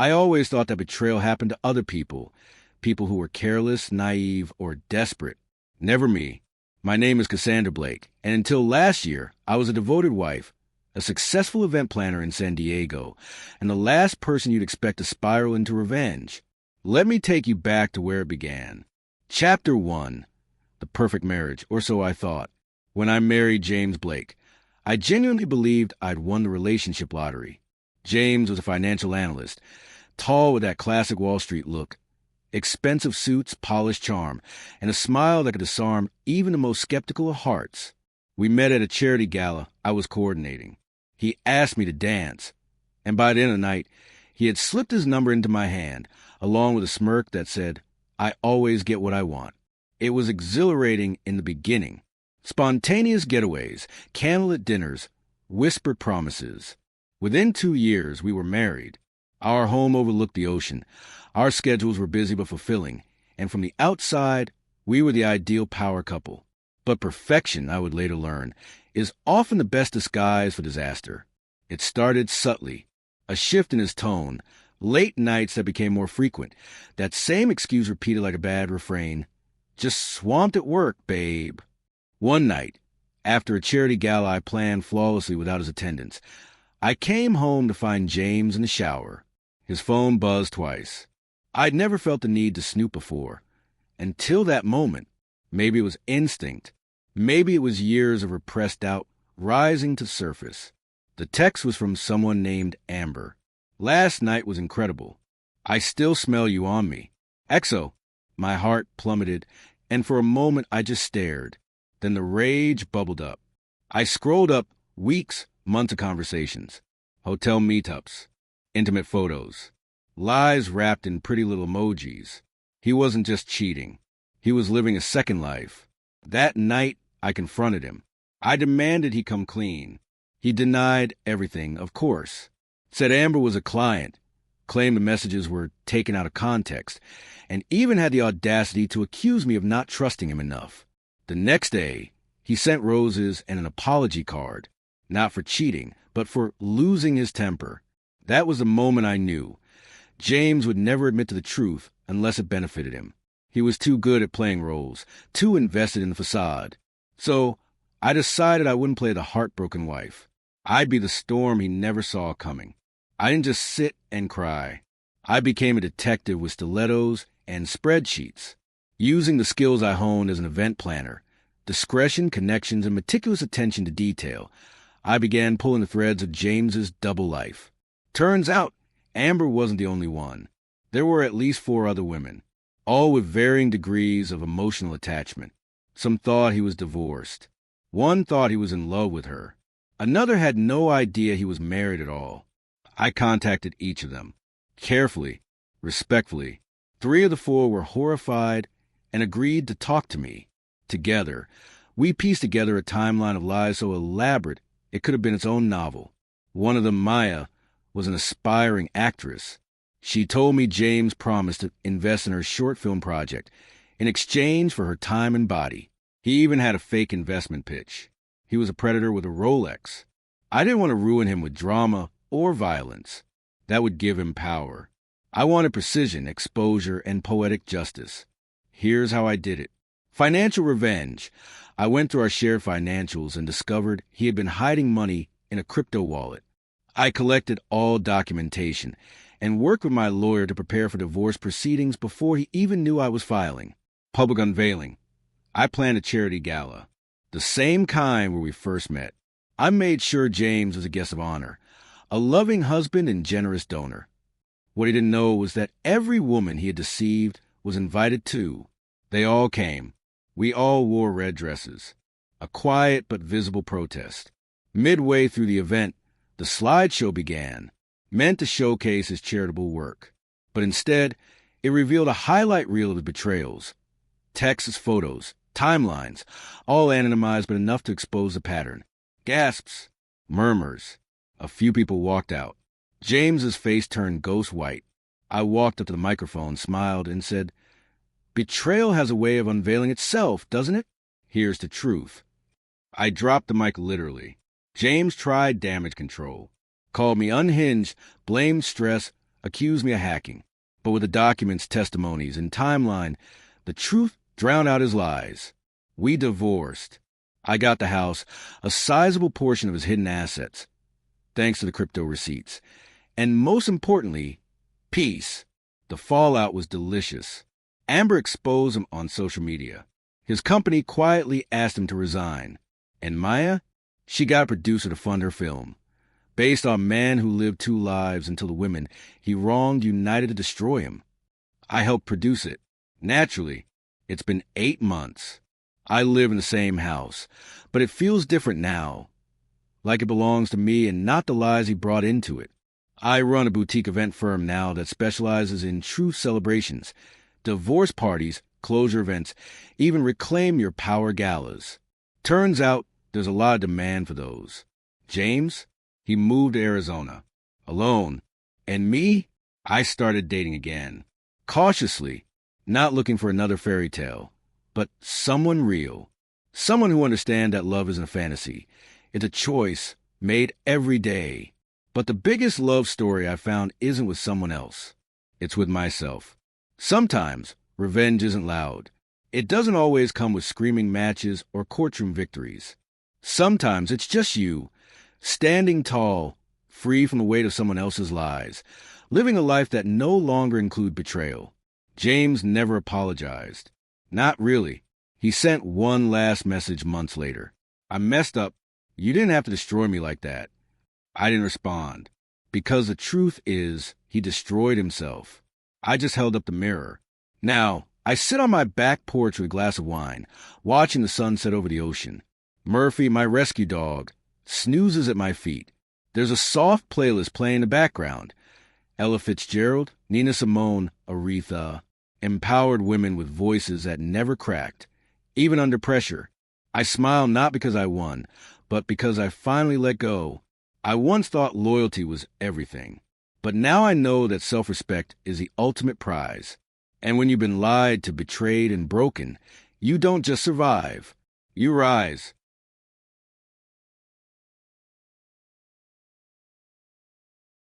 I always thought that betrayal happened to other people, people who were careless, naive, or desperate. Never me. My name is Cassandra Blake, and until last year, I was a devoted wife, a successful event planner in San Diego, and the last person you'd expect to spiral into revenge. Let me take you back to where it began. Chapter 1. The perfect marriage, or so I thought. When I married James Blake, I genuinely believed I'd won the relationship lottery. James was a financial analyst, tall with that classic Wall Street look, expensive suits, polished charm, and a smile that could disarm even the most skeptical of hearts. We met at a charity gala I was coordinating. He asked me to dance, and by the end of the night, he had slipped his number into my hand, along with a smirk that said, "I always get what I want." It was exhilarating in the beginning. Spontaneous getaways, candlelit dinners, whispered promises. Within 2 years, we were married. Our home overlooked the ocean. Our schedules were busy but fulfilling, and from the outside, we were the ideal power couple. But perfection, I would later learn, is often the best disguise for disaster. It started subtly. A shift in his tone, late nights that became more frequent, that same excuse repeated like a bad refrain. "Just swamped at work, babe." One night, after a charity gala I planned flawlessly without his attendance, I came home to find James in the shower. His phone buzzed twice. I'd never felt the need to snoop before. Until that moment. Maybe it was instinct. Maybe it was years of repressed doubt rising to the surface. The text was from someone named Amber. "Last night was incredible. I still smell you on me." XO. My heart plummeted, and for a moment I just stared. Then the rage bubbled up. I scrolled up weeks, months of conversations, hotel meetups, intimate photos, lies wrapped in pretty little emojis. He wasn't just cheating. He was living a second life. That night, I confronted him. I demanded he come clean. He denied everything, of course. Said Amber was a client, claimed the messages were taken out of context, and even had the audacity to accuse me of not trusting him enough. The next day, he sent roses and an apology card, not for cheating, but for losing his temper. That was the moment I knew. James would never admit to the truth unless it benefited him. He was too good at playing roles, too invested in the facade. So I decided I wouldn't play the heartbroken wife. I'd be the storm he never saw coming. I didn't just sit and cry. I became a detective with stilettos and spreadsheets. Using the skills I honed as an event planner, discretion, connections, and meticulous attention to detail, I began pulling the threads of James's double life. Turns out, Amber wasn't the only one. There were at least 4 other women, all with varying degrees of emotional attachment. Some thought he was divorced. One thought he was in love with her. Another had no idea he was married at all. I contacted each of them, carefully, respectfully. 3 of the 4 were horrified and agreed to talk to me. Together, we pieced together a timeline of lies so elaborate it could have been its own novel. One of them, Maya, was an aspiring actress. She told me James promised to invest in her short film project in exchange for her time and body. He even had a fake investment pitch. He was a predator with a Rolex. I didn't want to ruin him with drama or violence. That would give him power. I wanted precision, exposure, and poetic justice. Here's how I did it. Financial revenge. I went through our shared financials and discovered he had been hiding money in a crypto wallet. I collected all documentation and worked with my lawyer to prepare for divorce proceedings before he even knew I was filing. Public unveiling. I planned a charity gala, the same kind where we first met. I made sure James was a guest of honor, a loving husband and generous donor. What he didn't know was that every woman he had deceived was invited too. They all came. We all wore red dresses. A quiet but visible protest. Midway through the event, the slideshow began, meant to showcase his charitable work. But instead, it revealed a highlight reel of his betrayals. Texts, photos, timelines, all anonymized but enough to expose the pattern. Gasps, murmurs. A few people walked out. James's face turned ghost white. I walked up to the microphone, smiled, and said, "Betrayal has a way of unveiling itself, doesn't it? Here's the truth." I dropped the mic literally. James tried damage control, called me unhinged, blamed stress, accused me of hacking. But with the documents, testimonies, and timeline, the truth drowned out his lies. We divorced. I got the house, a sizable portion of his hidden assets, thanks to the crypto receipts. And most importantly, peace. The fallout was delicious. Amber exposed him on social media. His company quietly asked him to resign. And Maya? She got a producer to fund her film, based on Man Who Lived Two Lives Until the Women he wronged united to destroy him. I helped produce it. Naturally, it's been 8 months. I live in the same house, but it feels different now, like it belongs to me and not the lies he brought into it. I run a boutique event firm now that specializes in truth celebrations, divorce parties, closure events, even reclaim your power galas. Turns out there's a lot of demand for those. James, he moved to Arizona, alone. And me, I started dating again. Cautiously, not looking for another fairy tale, but someone real. Someone who understands that love isn't a fantasy. It's a choice made every day. But the biggest love story I found isn't with someone else. It's with myself. Sometimes revenge isn't loud. It doesn't always come with screaming matches or courtroom victories. Sometimes it's just you, standing tall, free from the weight of someone else's lies, living a life that no longer includes betrayal. James never apologized. Not really. He sent one last message months later. I messed up. You didn't have to destroy me like that. I didn't respond. Because the truth is, he destroyed himself. I just held up the mirror. Now, I sit on my back porch with a glass of wine, watching the sun set over the ocean. Murphy, my rescue dog, snoozes at my feet. There's a soft playlist playing in the background. Ella Fitzgerald, Nina Simone, Aretha. Empowered women with voices that never cracked, even under pressure. I smile not because I won, but because I finally let go. I once thought loyalty was everything, but now I know that self-respect is the ultimate prize. And when you've been lied to, betrayed, and broken, you don't just survive. You rise.